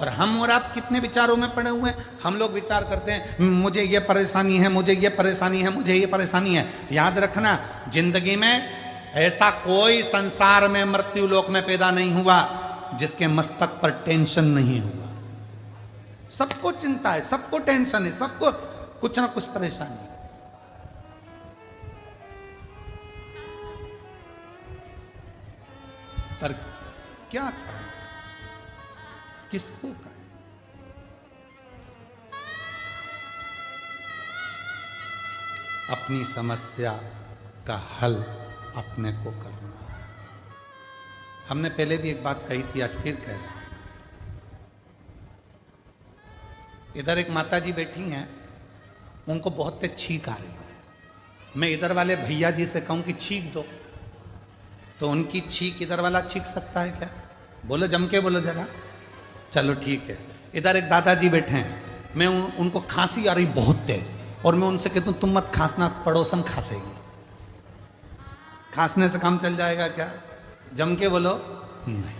और हम और आप कितने विचारों में पड़े हुए हैं। हम लोग विचार करते हैं मुझे ये परेशानी है, मुझे ये परेशानी है, मुझे ये परेशानी है। याद रखना, जिंदगी में ऐसा कोई संसार में मृत्यु लोक में पैदा नहीं हुआ जिसके मस्तक पर टेंशन नहीं हुआ। सबको चिंता है, सबको टेंशन है, सबको कुछ ना कुछ परेशानी है। पर क्या करें, किसको करें? अपनी समस्या का हल अपने को करना है। हमने पहले भी एक बात कही थी, आज फिर कह रहे हैं। इधर एक माता जी बैठी हैं, उनको बहुत तेज छींक आ रही है। मैं इधर वाले भैया जी से कहूं कि छींक दो, तो उनकी छींक इधर वाला छींक सकता है क्या? बोलो, जम के बोलो जरा। चलो ठीक है। इधर एक दादाजी बैठे हैं, मैं उनको खांसी आ रही बहुत तेज, और मैं उनसे कहता हूं तुम मत खांसना, पड़ोसन खांसेगी। खांसने से काम चल जाएगा क्या? जम के बोलो नहीं।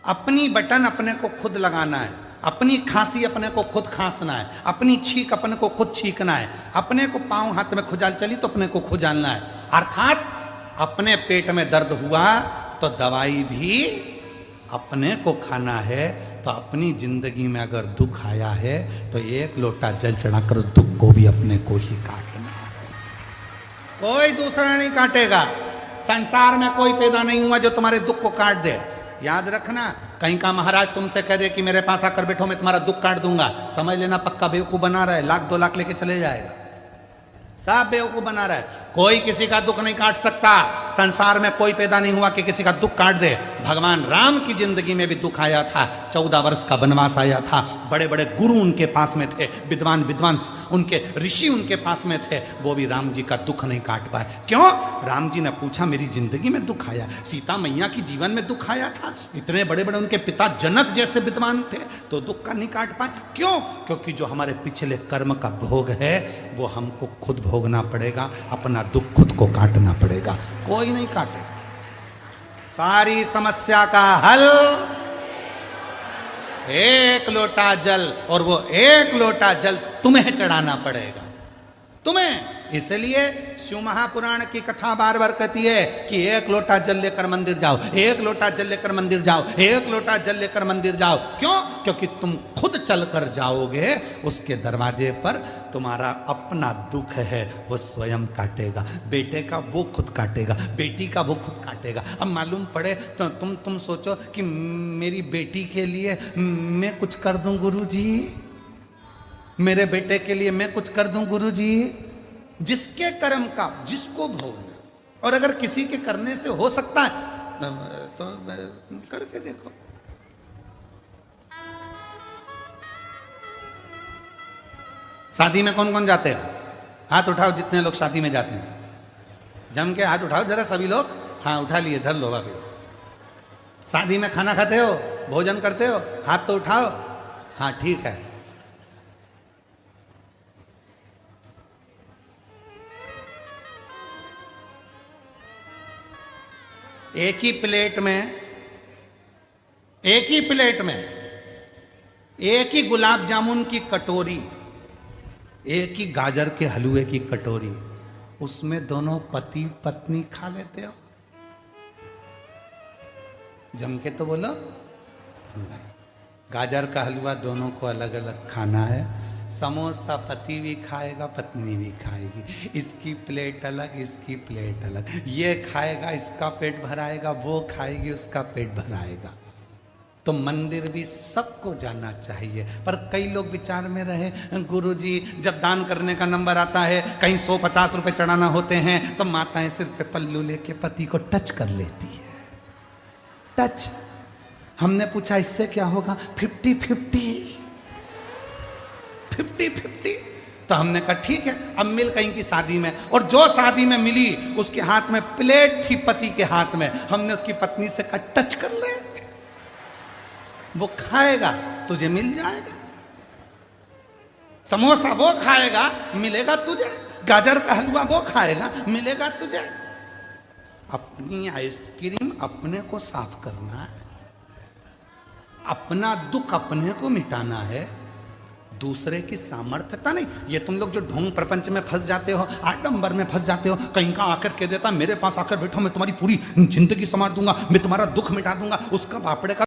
अपनी बटन अपने को खुद लगाना है, अपनी खांसी अपने को खुद खांसना है, अपनी छींक अपने को खुद छींकना है। अपने को पांव हाथ में खुजाल चली तो अपने को खुजालना है। अर्थात अपने पेट में दर्द हुआ तो दवाई भी अपने को खाना है। तो अपनी जिंदगी में अगर दुख आया है तो एक लोटा जल चढ़ाकर उस दुख को भी अपने को ही काटना है, कोई दूसरा नहीं काटेगा। संसार में कोई पैदा नहीं हुआ जो तुम्हारे दुख को काट दे। याद रखना, कहीं का महाराज तुमसे कह दे कि मेरे पास आकर बैठो, मैं तुम्हारा दुख काट दूंगा, समझ लेना पक्का बेवकूफ बना रहा है, 1,00,000-2,00,000 लेके चले जाएगा। सब बेवकूफ बना रहा है। कोई किसी का दुख नहीं काट सकता। संसार में कोई पैदा नहीं हुआ कि किसी का दुख काट दे। भगवान राम की जिंदगी में भी दुख आया था, 14 वर्ष का वनवास आया था। बड़े बड़े गुरु उनके पास में थे, विद्वान विद्वान उनके ऋषि उनके पास में थे, वो भी राम जी का दुख नहीं काट पाए। क्यों? राम जी ने पूछा मेरी जिंदगी में दुख आया, सीता मैया की जीवन में दुख आया था, इतने बड़े बड़े उनके पिता जनक जैसे विद्वान थे, तो दुख का नहीं काट पाए। क्यों? क्योंकि जो हमारे पिछले कर्म का भोग है वो हमको खुद भोगना पड़ेगा, अपना दुख खुद को काटना पड़ेगा, कोई नहीं काटेगा। सारी समस्या का हल एक लोटा जल, और वो एक लोटा जल तुम्हें चढ़ाना पड़ेगा, तुम्हें। इसलिए शिव महापुराण की कथा बार बार कहती है कि एक लोटा जल लेकर मंदिर जाओ, एक लोटा जल लेकर मंदिर जाओ, एक लोटा जल लेकर मंदिर जाओ। क्यों? क्योंकि तुम खुद चलकर जाओगे, उसके दरवाजे पर तुम्हारा अपना दुख है वो स्वयं काटेगा। बेटे का वो खुद काटेगा, बेटी का वो खुद काटेगा। अब मालूम पड़े तो तुम सोचो कि मेरी बेटी के लिए मैं कुछ कर दूं गुरुजी, मेरे बेटे के लिए मैं कुछ कर दूं गुरुजी। जिसके कर्म का जिसको भोगना, और अगर किसी के करने से हो सकता है तो करके देखो। शादी में कौन कौन जाते हो? हाथ उठाओ जितने लोग शादी में जाते हैं, जम के हाथ उठाओ जरा सभी लोग। हाँ उठा लिए, धर लो वापिस। शादी में खाना खाते हो, भोजन करते हो, हाथ तो उठाओ। हाँ ठीक है। एक ही प्लेट में एक ही गुलाब जामुन की कटोरी, एक ही गाजर के हलवे की कटोरी, उसमें दोनों पति पत्नी खा लेते हो? जम के तो बोलो नहीं। गाजर का हलवा दोनों को अलग अलग खाना है। समोसा पति भी खाएगा, पत्नी भी खाएगी। इसकी प्लेट अलग, इसकी प्लेट अलग। ये खाएगा, इसका पेट भराएगा, वो खाएगी, उसका पेट भराएगा। तो मंदिर भी सबको जाना चाहिए। पर कई लोग विचार में रहे, गुरुजी जब दान करने का नंबर आता है, कहीं 150 रुपए चढ़ाना होते हैं, तो माताएं सिर पे पल्लू लेके पति को टच कर लेती है। टच। हमने पूछा इससे क्या होगा? 50-50। तो हमने कहा ठीक है, अब मिल कहीं की शादी में, और जो शादी में मिली उसके हाथ में प्लेट थी पति के हाथ में, हमने उसकी पत्नी से कहा टच कर ले, वो खाएगा तुझे मिल जाएगा। समोसा वो खाएगा मिलेगा तुझे, गाजर का हलवा वो खाएगा मिलेगा तुझे। अपनी आइसक्रीम अपने को साफ करना है। अपना दुख अपने को मिटाना है, दूसरे की सामर्थ्यता नहीं। ये तुम लोग जो ढोंग प्रपंच में फंस जाते हो, आडंबर में फंस जाते हो, कहीं का आकर कह देता मेरे पास आकर बैठो, मैं तुम्हारी पूरी जिंदगी संवार दूंगा, मैं तुम्हारा दुख मिटा दूंगा, उसका बापड़े का